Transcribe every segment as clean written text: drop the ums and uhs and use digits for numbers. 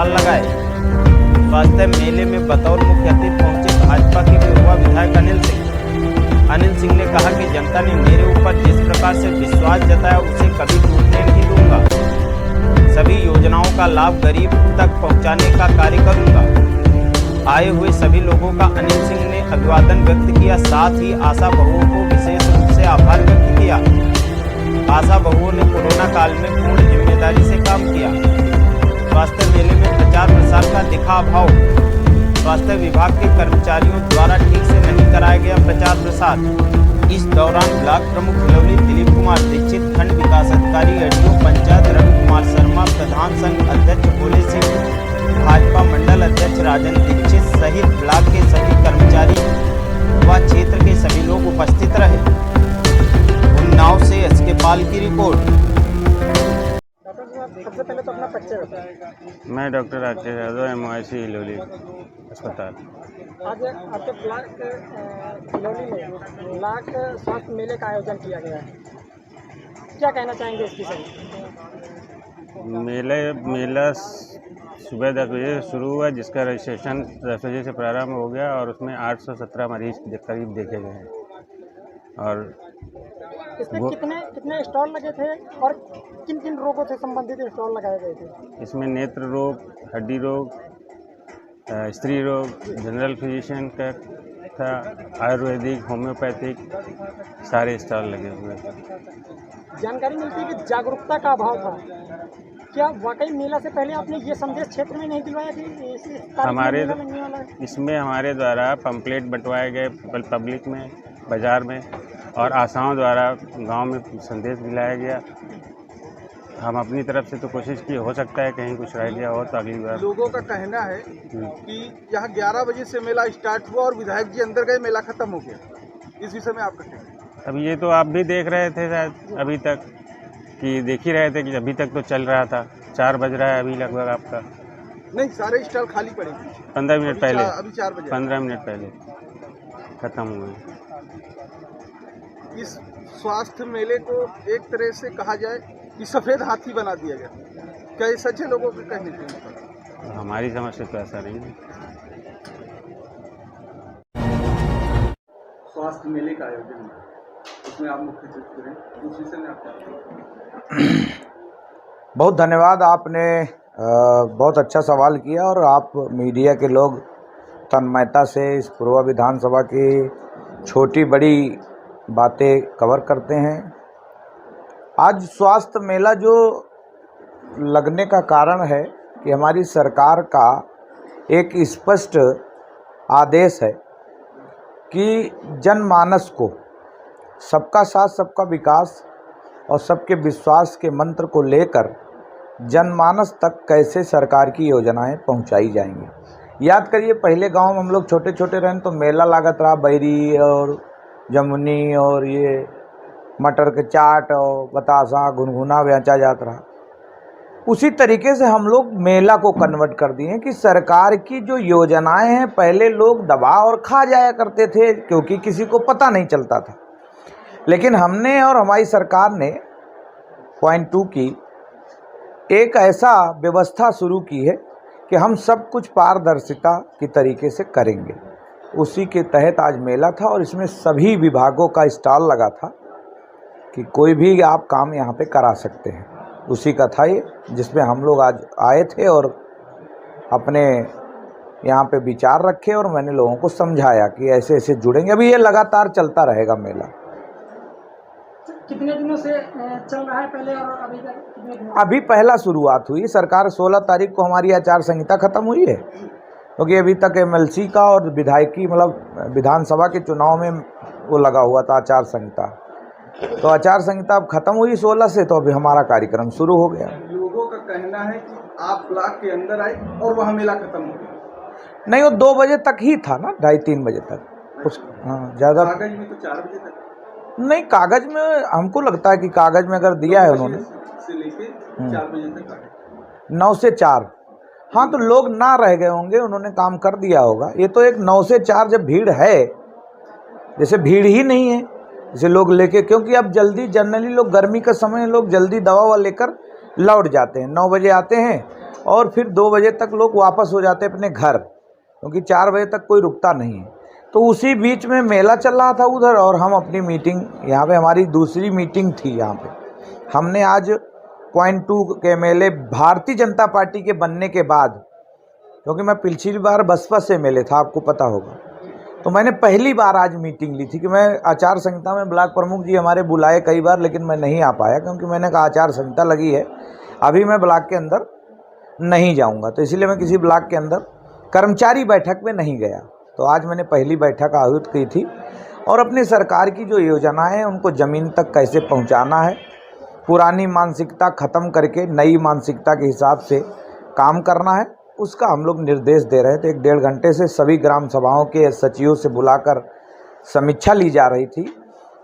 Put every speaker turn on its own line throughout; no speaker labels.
Stall लगाए। स्वास्थ्य मेले में बतौर मुख्य अतिथि पहुंचे भाजपा के पूर्व विधायक अनिल सिंह ने कहा कि जनता ने मेरे ऊपर जिस प्रकार से विश्वास जताया उसे कभी टूटने नहीं दूंगा। सभी योजनाओं का लाभ गरीब तक पहुंचाने का कार्य करूंगा। आए हुए सभी लोगों का अनिल सिंह ने अभिवादन व्यक्त किया। साथ ही आशा बहुओं को विशेष रूप से आभार व्यक्त किया। आशा बहुओं ने कोरोना काल में पूर्ण जिम्मेदारी से काम किया। स्वास्थ्य मेले में प्रचार प्रसार का दिखा अभाव। स्वास्थ्य विभाग के कर्मचारियों द्वारा ठीक से नहीं कराया गया प्रचार प्रसार। इस दौरान ब्लॉक प्रमुख हिलौली दिलीप कुमार दीक्षित, खंड विकास अधिकारी एडीओ पंचायत रवि कुमार शर्मा, प्रधान संघ अध्यक्ष भोले सिंह, भाजपा मंडल अध्यक्ष राजन दीक्षित सहित ब्लॉक के सभी कर्मचारी व क्षेत्र के सभी लोग उपस्थित रहे। उन्नाव से एसके पाल की रिपोर्ट।
सबसे पहले तो अपना परिचय बताएं।
मैं डॉक्टर राकेश यादव, MOIC हिलौली अस्पताल।
आज आपके ब्लॉक हिलौली में ब्लॉक स्वास्थ्य मेले का आयोजन किया गया है, क्या कहना चाहेंगे इस विषय में?
मेला सुबह 10 बजे से शुरू हुआ, जिसका रजिस्ट्रेशन 10 बजे से प्रारंभ हो गया और उसमें 817 मरीज करीब देखे गए हैं। और
इसमें कितने स्टॉल लगे थे और किन किन रोगों से संबंधित स्टॉल लगाए गए थे?
इसमें नेत्र रोग, हड्डी रोग, स्त्री रोग, जनरल फिजिशियन का था, आयुर्वेदिक, होम्योपैथिक सारे स्टॉल लगे हुए थे।
जानकारी मिलती है कि जागरूकता का अभाव था। क्या वाकई मेला से पहले आपने ये संदेश क्षेत्र में नहीं दिलवाया कि
इसमें हमारे द्वारा पंपलेट बंटवाए गए पब्लिक में, बाज़ार में, और आशाओं द्वारा गांव में संदेश दिलाया गया। हम अपनी तरफ से तो कोशिश की, हो सकता है कहीं कुछ रह गया हो तो अगली बार।
लोगों का कहना है कि यहाँ 11 बजे से मेला स्टार्ट हुआ और विधायक जी अंदर गए, मेला खत्म हो गया। इस विषय में आपका क्या कहना है?
अब ये तो आप भी देख रहे थे शायद अभी तक, कि देख ही रहे थे कि अभी तक तो चल रहा था। 4 बज रहा है अभी लगभग आपका।
नहीं, सारे स्टॉल खाली पड़े।
15 मिनट पहले,
अभी 4 बजे
15 मिनट पहले खत्म हुए।
इस स्वास्थ्य मेले को एक तरह से कहा जाए कि सफेद हाथी बना दिया गया। क्या ये सच है? लोगों के कहने के
हमारी समझ से तो ऐसा नहीं है।
स्वास्थ्य मेले का आयोजन उसमें आप मुख्य अतिथि रहे, उस विषय में आपका
बहुत धन्यवाद। आपने बहुत अच्छा सवाल किया और आप मीडिया के लोग तन्मयता से इस पूर्व विधानसभा की छोटी बड़ी बातें कवर करते हैं। आज स्वास्थ्य मेला जो लगने का कारण है कि हमारी सरकार का एक स्पष्ट आदेश है कि जनमानस को सबका साथ सबका विकास और सबके विश्वास के मंत्र को लेकर जनमानस तक कैसे सरकार की योजनाएं पहुंचाई जाएंगी। याद करिए, पहले गांव में हम लोग छोटे छोटे रहें तो मेला लागत रहा, बैरी और जमुनी और ये मटर के चाट और बतासा गुनगुना बेचा जाता रहा। उसी तरीके से हम लोग मेला को कन्वर्ट कर दिए कि सरकार की जो योजनाएं हैं, पहले लोग दबा और खा जाया करते थे क्योंकि किसी को पता नहीं चलता था। लेकिन हमने और हमारी सरकार ने पॉइंट 2 की एक ऐसा व्यवस्था शुरू की है कि हम सब कुछ पारदर्शिता की तरीके से करेंगे। उसी के तहत आज मेला था और इसमें सभी विभागों का स्टॉल लगा था कि कोई भी आप काम यहाँ पे करा सकते हैं। उसी का था ये, जिसमें हम लोग आज आए थे और अपने यहाँ पे विचार रखे और मैंने लोगों को समझाया कि ऐसे ऐसे जुड़ेंगे। अभी ये लगातार चलता रहेगा मेला।
कितने दिनों से चल रहा है पहले और अभी तक कितने दिन?
अभी पहला शुरुआत हुई। सरकार 16 तारीख को हमारी आचार संहिता खत्म हुई है, क्योंकि अभी तक MLC का और विधायकी मतलब विधानसभा के चुनाव में वो लगा हुआ था आचार संहिता। तो आचार संहिता अब खत्म हुई 16 से, तो अभी हमारा कार्यक्रम शुरू हो गया।
लोगों का कहना है कि आप ब्लॉक के अंदर आए और वहाँ मेला खत्म हो गया।
नहीं, वो 2 बजे तक ही था ना, 2:30-3 बजे तक उस। हाँ, ज़्यादा
कागज में तो 4 बजे तक
नहीं। कागज में हमको लगता है कि कागज में अगर दिया है उन्होंने
से लेके 4 बजे तक
9 से 4। हाँ, तो लोग ना रह गए होंगे, उन्होंने काम कर दिया होगा। ये तो एक 9 से 4 जब भीड़ है, जैसे भीड़ ही नहीं है जैसे लोग लेके, क्योंकि अब जल्दी जनरली लोग गर्मी का समय लोग जल्दी दवा लेकर लौट जाते हैं। 9 बजे आते हैं और फिर 2 बजे तक लोग वापस हो जाते अपने घर, क्योंकि 4 बजे तक कोई रुकता नहीं है। तो उसी बीच में मेला चल रहा था उधर, और हम अपनी मीटिंग यहाँ पे, हमारी दूसरी मीटिंग थी यहाँ पे। हमने आज पॉइंट 2 के मेले भारतीय जनता पार्टी के बनने के बाद, क्योंकि मैं पिछली बार बसपा से मेले था, आपको पता होगा, तो मैंने पहली बार आज मीटिंग ली थी कि मैं आचार संहिता में, ब्लॉक प्रमुख जी हमारे बुलाए कई बार, लेकिन मैं नहीं आ पाया, क्योंकि मैंने कहा आचार संहिता लगी है, अभी मैं ब्लॉक के अंदर नहीं जाऊंगा, तो इसीलिए मैं किसी ब्लॉक के अंदर कर्मचारी बैठक में नहीं गया। तो आज मैंने पहली बैठक आयोजित की थी, और अपनी सरकार की जो योजनाएं हैं उनको ज़मीन तक कैसे पहुंचाना है, पुरानी मानसिकता ख़त्म करके नई मानसिकता के हिसाब से काम करना है, उसका हम लोग निर्देश दे रहे थे। 1-1.5 घंटे से सभी ग्राम सभाओं के सचिवों से बुलाकर समीक्षा ली जा रही थी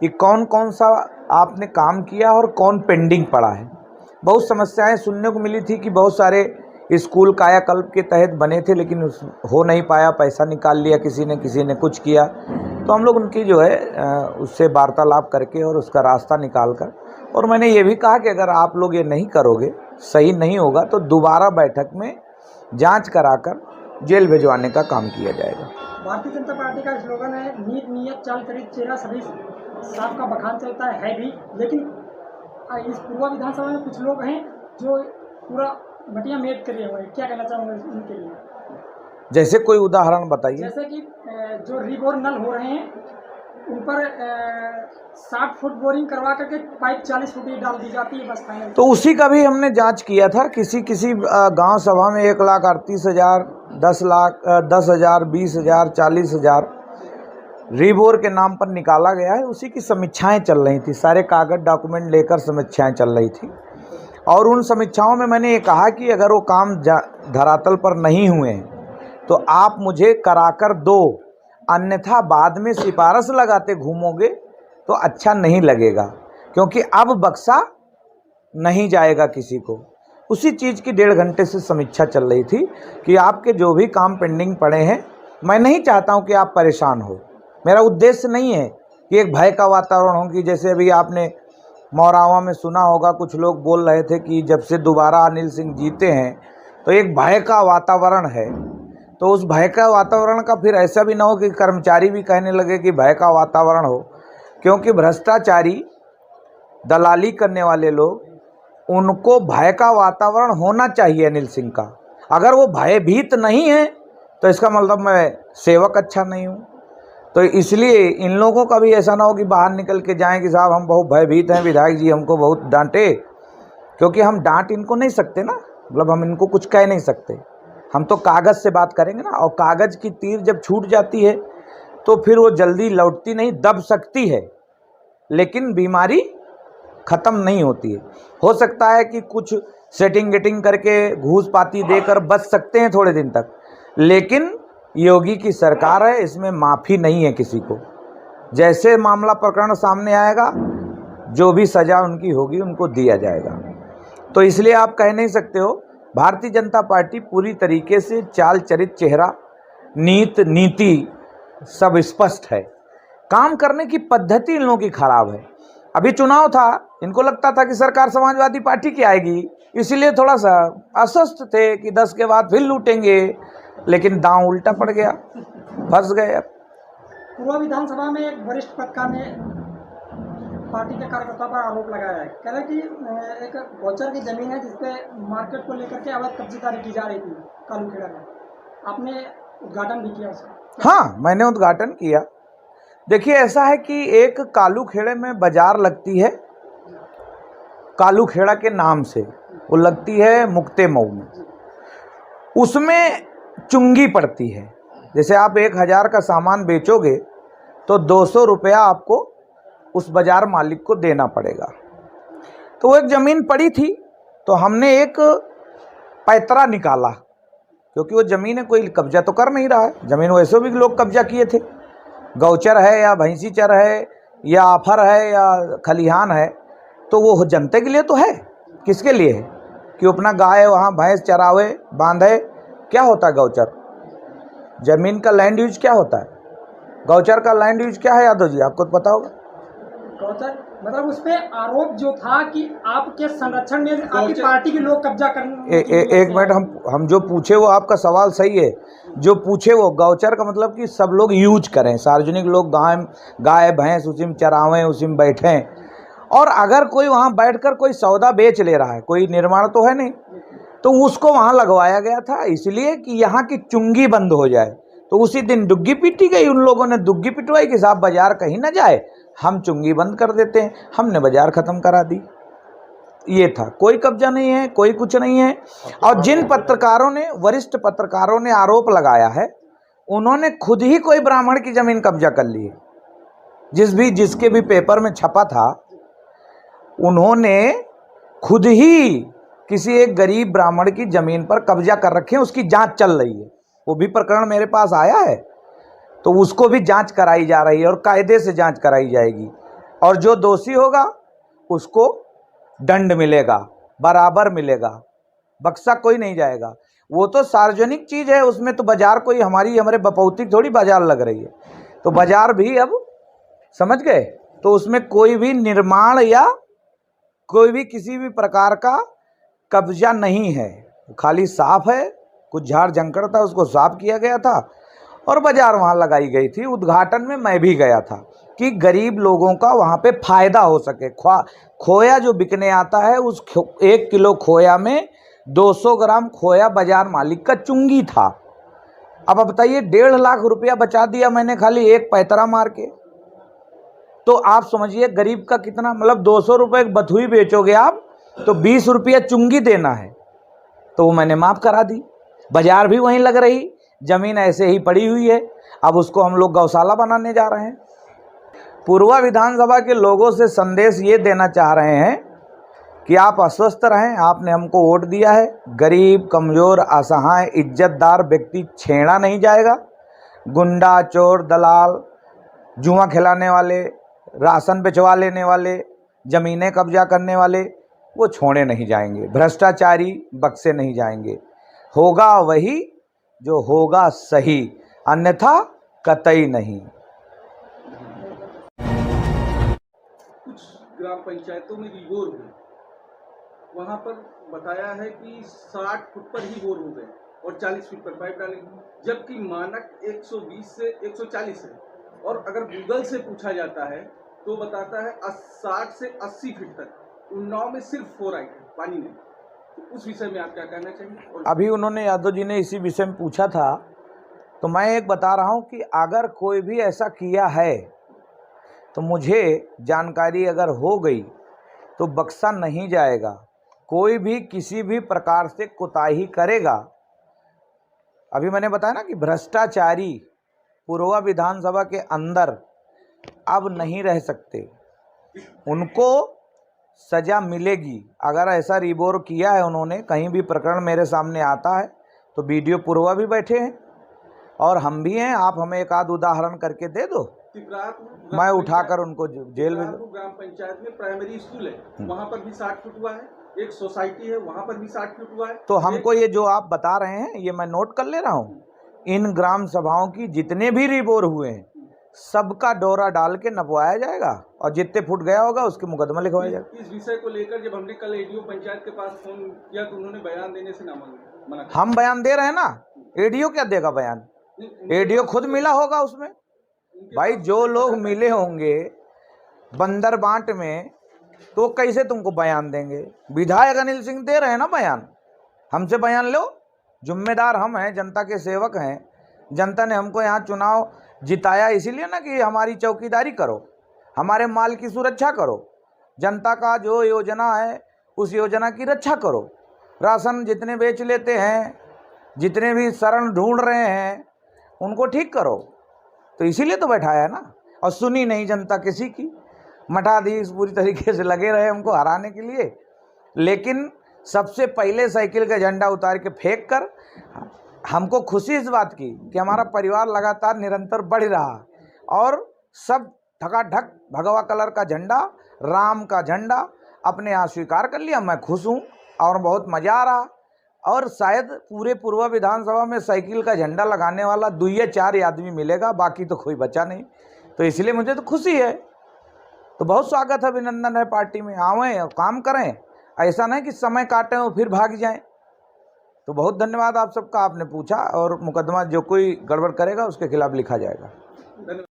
कि कौन कौन सा आपने काम किया और कौन पेंडिंग पड़ा है। बहुत समस्याएं सुनने को मिली थी कि बहुत सारे स्कूल कायाकल्प के तहत बने थे, लेकिन हो नहीं पाया, पैसा निकाल लिया किसी ने कुछ किया। तो हम लोग उनकी जो है उससे वार्तालाप करके और उसका रास्ता निकाल कर, और मैंने ये भी कहा कि अगर आप लोग ये नहीं करोगे, सही नहीं होगा, तो दोबारा बैठक में जांच कराकर जेल भिजवाने का काम किया जाएगा।
भारतीय जनता पार्टी का स्लोगन है नीत नियत चाल चरित चेहरा सभी साफ का बखान चलता है भी, लेकिन इस पूर्वा विधानसभा में कुछ लोग हैं जो पूरा घटिया मेट करे हुए हैं, क्या कहना चाहूँगा उनके लिए?
जैसे कोई उदाहरण बताइए।
जैसे कि जो रिबोर नल हो रहे हैं उन पर 60 फुट बोरिंग करवा करके पाइप 40 फुट ही डाल दी जाती है, बस फाइनल।
तो उसी का भी हमने जांच किया था। किसी गांव सभा में 1,38,000, 10 लाख, 10,000, 20,000, 40,000 रिबोर के नाम पर निकाला गया है। उसी की समीक्षाएं चल रही थी, सारे कागज डॉक्यूमेंट लेकर समीक्षाएं चल रही थी, और उन समीक्षाओं में मैंने ये कहा कि अगर वो काम धरातल पर नहीं हुए हैं तो आप मुझे कराकर दो, अन्यथा बाद में सिफारिश लगाते घूमोगे तो अच्छा नहीं लगेगा, क्योंकि अब बक्सा नहीं जाएगा किसी को। उसी चीज़ की 1.5 घंटे से समीक्षा चल रही थी कि आपके जो भी काम पेंडिंग पड़े हैं, मैं नहीं चाहता हूं कि आप परेशान हो। मेरा उद्देश्य नहीं है कि एक भय का वातावरण हो, कि जैसे अभी आपने मौरावा में सुना होगा, कुछ लोग बोल रहे थे कि जब से दोबारा अनिल सिंह जीते हैं तो एक भय का वातावरण है। तो उस भय का वातावरण का फिर ऐसा भी ना हो कि कर्मचारी भी कहने लगे कि भय का वातावरण हो, क्योंकि भ्रष्टाचारी दलाली करने वाले लोग, उनको भय का वातावरण होना चाहिए अनिल सिंह का। अगर वो भयभीत नहीं है तो इसका मतलब मैं सेवक अच्छा नहीं हूँ। तो इसलिए इन लोगों का भी ऐसा ना हो कि बाहर निकल के जाएं कि साहब हम बहुत भयभीत हैं, विधायक जी हमको बहुत डांटे, क्योंकि हम डांट इनको नहीं सकते ना, मतलब हम इनको कुछ कह नहीं सकते। हम तो कागज़ से बात करेंगे ना, और कागज़ की तीर जब छूट जाती है तो फिर वो जल्दी लौटती नहीं, दब सकती है, लेकिन बीमारी ख़त्म नहीं होती है। हो सकता है कि कुछ सेटिंग गेटिंग करके घूस पाती देकर बच सकते हैं थोड़े दिन तक, लेकिन योगी की सरकार है, इसमें माफ़ी नहीं है किसी को। जैसे मामला प्रकरण सामने आएगा, जो भी सज़ा उनकी होगी उनको दिया जाएगा। तो इसलिए आप कह नहीं सकते हो। भारतीय जनता पार्टी पूरी तरीके से चाल चरित चेहरा नीति सब स्पष्ट है। काम करने की पद्धति इन लोगों की खराब है। अभी चुनाव था, इनको लगता था कि सरकार समाजवादी पार्टी की आएगी, इसीलिए थोड़ा सा अस्वस्थ थे कि 10 के बाद फिर लूटेंगे, लेकिन दांव उल्टा पड़ गया, फंस गए। अब
पूर्वा विधानसभा में एक वरिष्ठ पत्रकार ने पार्टी के कार्यकर्ता पर आरोप लगाया है, कह रहे कि एक गौचर की जमीन है जिसपे मार्केट को लेकर के अवैध कब्जेदारी की जा रही थी कालूखेड़ा में। आपने उद्घाटन भी किया उसका?
हाँ, मैंने उद्घाटन किया। देखिए, ऐसा है कि एक कालूखेड़े में बाजार लगती है, कालूखेड़ा के नाम से वो लगती है मुक्ते मऊ में। उसमें चुंगी पड़ती है। जैसे आप 1,000 का सामान बेचोगे तो 200 रुपया आपको उस बाजार मालिक को देना पड़ेगा। तो वो एक ज़मीन पड़ी थी, तो हमने एक पैतरा निकाला, क्योंकि वो ज़मीन है, कोई कब्जा तो कर नहीं रहा है। ज़मीन वैसे भी लोग कब्जा किए थे, गौचर है या भैंसी चर है या आफर है या खलिहान है, तो वो जनता के लिए तो है। किसके लिए है? कि अपना गाय वहाँ भैंस चरावे बांधे। क्या होता है गौचर? ज़मीन का लैंड यूज क्या होता है? गौचर का लैंड यूज क्या है यादव जी, आपको तो पता होगा।
गौचर मतलब उस पे आरोप जो था कि आपके संरक्षण में आपकी पार्टी के लोग कब्जा करने
एक मिनट, हम जो पूछे वो आपका सवाल सही है। जो पूछे वो गौचर का मतलब कि सब लोग यूज करें, सार्वजनिक लोग गाय भैंस उसी में चरावें, उसी में बैठें। और अगर कोई वहाँ बैठकर कोई सौदा बेच ले रहा है, कोई निर्माण तो है नहीं, तो उसको वहाँ लगवाया गया था इसलिए कि यहाँ की चुंगी बंद हो जाए। तो उसी दिन दुग्गी पीटी गई, उन लोगों ने दुग्गी पिटवाई कि साहब बाजार कहीं ना जाए, हम चुंगी बंद कर देते हैं। हमने बाजार ख़त्म करा दी। ये था, कोई कब्जा नहीं है, कोई कुछ नहीं है। और जिन पत्रकारों ने, वरिष्ठ पत्रकारों ने आरोप लगाया है, उन्होंने खुद ही कोई ब्राह्मण की ज़मीन कब्जा कर ली है। जिसके भी पेपर में छपा था, उन्होंने खुद ही किसी एक गरीब ब्राह्मण की ज़मीन पर कब्जा कर रखे हैं। उसकी जांच चल रही है, वो भी प्रकरण मेरे पास आया है, तो उसको भी जांच कराई जा रही है और कायदे से जांच कराई जाएगी। और जो दोषी होगा उसको दंड मिलेगा, बराबर मिलेगा, बक्सा कोई नहीं जाएगा। वो तो सार्वजनिक चीज़ है, उसमें तो बाजार कोई हमारे बपौती थोड़ी बाजार लग रही है। तो बाजार भी अब समझ गए, तो उसमें कोई भी निर्माण या कोई भी किसी भी प्रकार का कब्जा नहीं है, खाली साफ है। कुछ झाड़ जंकड़ था, उसको साफ किया गया था और बाजार वहाँ लगाई गई थी। उद्घाटन में मैं भी गया था कि गरीब लोगों का वहाँ पे फायदा हो सके। खोया जो बिकने आता है, उस 1 किलो खोया में 200 ग्राम खोया बाजार मालिक का चुंगी था। अब बताइए, 1.5 लाख रुपया बचा दिया मैंने खाली एक पैतरा मार के। तो आप समझिए गरीब का कितना, मतलब 200 रुपये बथुई बेचोगे आप तो 20 रुपया चुंगी देना है, तो वो मैंने माफ़ करा दी। बाजार भी वहीं लग रही, ज़मीन ऐसे ही पड़ी हुई है। अब उसको हम लोग गौशाला बनाने जा रहे हैं। पूर्वा विधानसभा के लोगों से संदेश ये देना चाह रहे हैं कि आप अस्वस्थ रहें, आपने हमको वोट दिया है। गरीब, कमज़ोर, असहाय, इज्जतदार व्यक्ति छेड़ा नहीं जाएगा। गुंडा, चोर, दलाल, जुआ खिलाने वाले, राशन बेचवा लेने वाले, ज़मीनें कब्जा करने वाले, वो छोड़े नहीं जाएंगे। भ्रष्टाचारी बक्से नहीं जाएंगे। होगा वही जो होगा सही, अन्यथा कतई नहीं।
कुछ ग्राम पंचायतों में रिबोर हुए, वहाँ पर बताया है कि 60 फुट पर ही बोर हो गए और 40 फीट पर पाइप डालेंगे, जबकि मानक 120 से 140 है। और अगर गूगल से पूछा जाता है तो बताता है 60 से 80 फीट तक। उन्नाव में सिर्फ 4 आई है, पानी नहीं। तो उस विषय में आप क्या कहना चाहिए? और
अभी उन्होंने, यादव जी ने इसी विषय में पूछा था, तो मैं एक बता रहा हूँ कि अगर कोई भी ऐसा किया है तो मुझे जानकारी अगर हो गई तो बक्सा नहीं जाएगा। कोई भी किसी भी प्रकार से कोताही करेगा, अभी मैंने बताया ना कि भ्रष्टाचारी पूर्वा विधानसभा के अंदर अब नहीं रह सकते, उनको सज़ा मिलेगी। अगर ऐसा रिबोर किया है उन्होंने, कहीं भी प्रकरण मेरे सामने आता है तो वीडियो पूर्वा भी बैठे हैं और हम भी हैं। आप हमें एक आध उदाहरण करके दे दो, मैं उठाकर उनको जेल में।
ग्राम पंचायत में प्राइमरी स्कूल है, वहाँ पर भी 60 फुट हुआ है। एक सोसाइटी है, वहाँ पर भी 60 फुट हुआ है।
तो हमको ये जो आप बता रहे हैं, ये मैं नोट कर ले रहा हूँ। इन ग्राम सभाओं की जितने भी रिबोर हुए हैं, सबका डोरा डाल के नपवाया जाएगा और जितने फुट गया होगा उसके मुकदमा लिखवाया जाएगा।
इस विषय को लेकर जब हमने कल एडीओ पंचायत के पास फोन किया तो उन्होंने बयान देने से मना किया।
हम बयान दे रहे हैं ना, एडीओ क्या देगा बयान? एडीओ खुद मिला होगा उसमें। भाई जो लोग मिले होंगे बंदर बांट में, तो कैसे तुमको बयान देंगे? विधायक अनिल सिंह दे रहे हैं ना बयान, हमसे बयान लो। जिम्मेदार हम हैं, जनता के सेवक हैं। जनता ने हमको यहाँ चुनाव जिताया इसीलिए ना कि हमारी चौकीदारी करो, हमारे माल की सुरक्षा करो, जनता का जो योजना है उस योजना की रक्षा करो। राशन जितने बेच लेते हैं, जितने भी शरण ढूंढ रहे हैं, उनको ठीक करो। तो इसीलिए तो बैठाया है ना। और सुनी नहीं जनता किसी की, मठाधीश पूरी तरीके से लगे रहे हमको हराने के लिए। लेकिन सबसे पहले साइकिल का झंडा उतार के फेंक कर हमको खुशी इस बात की कि हमारा परिवार लगातार निरंतर बढ़ रहा और सब ठकाठक भगवा कलर का झंडा, राम का झंडा अपने यहाँ स्वीकार कर लिया। मैं खुश हूँ और बहुत मज़ा आ रहा। और शायद पूरे पूर्वा विधानसभा में साइकिल का झंडा लगाने वाला 2 या 4 आदमी मिलेगा, बाकी तो कोई बचा नहीं। तो इसलिए मुझे तो खुशी है। तो बहुत स्वागत है, अभिनंदन है, पार्टी में आवें और काम करें, ऐसा नहीं कि समय काटें और फिर भाग जाएं। तो बहुत धन्यवाद आप सबका, आपने पूछा, और मुकदमा जो कोई गड़बड़ करेगा उसके खिलाफ लिखा जाएगा।
धन्यवाद।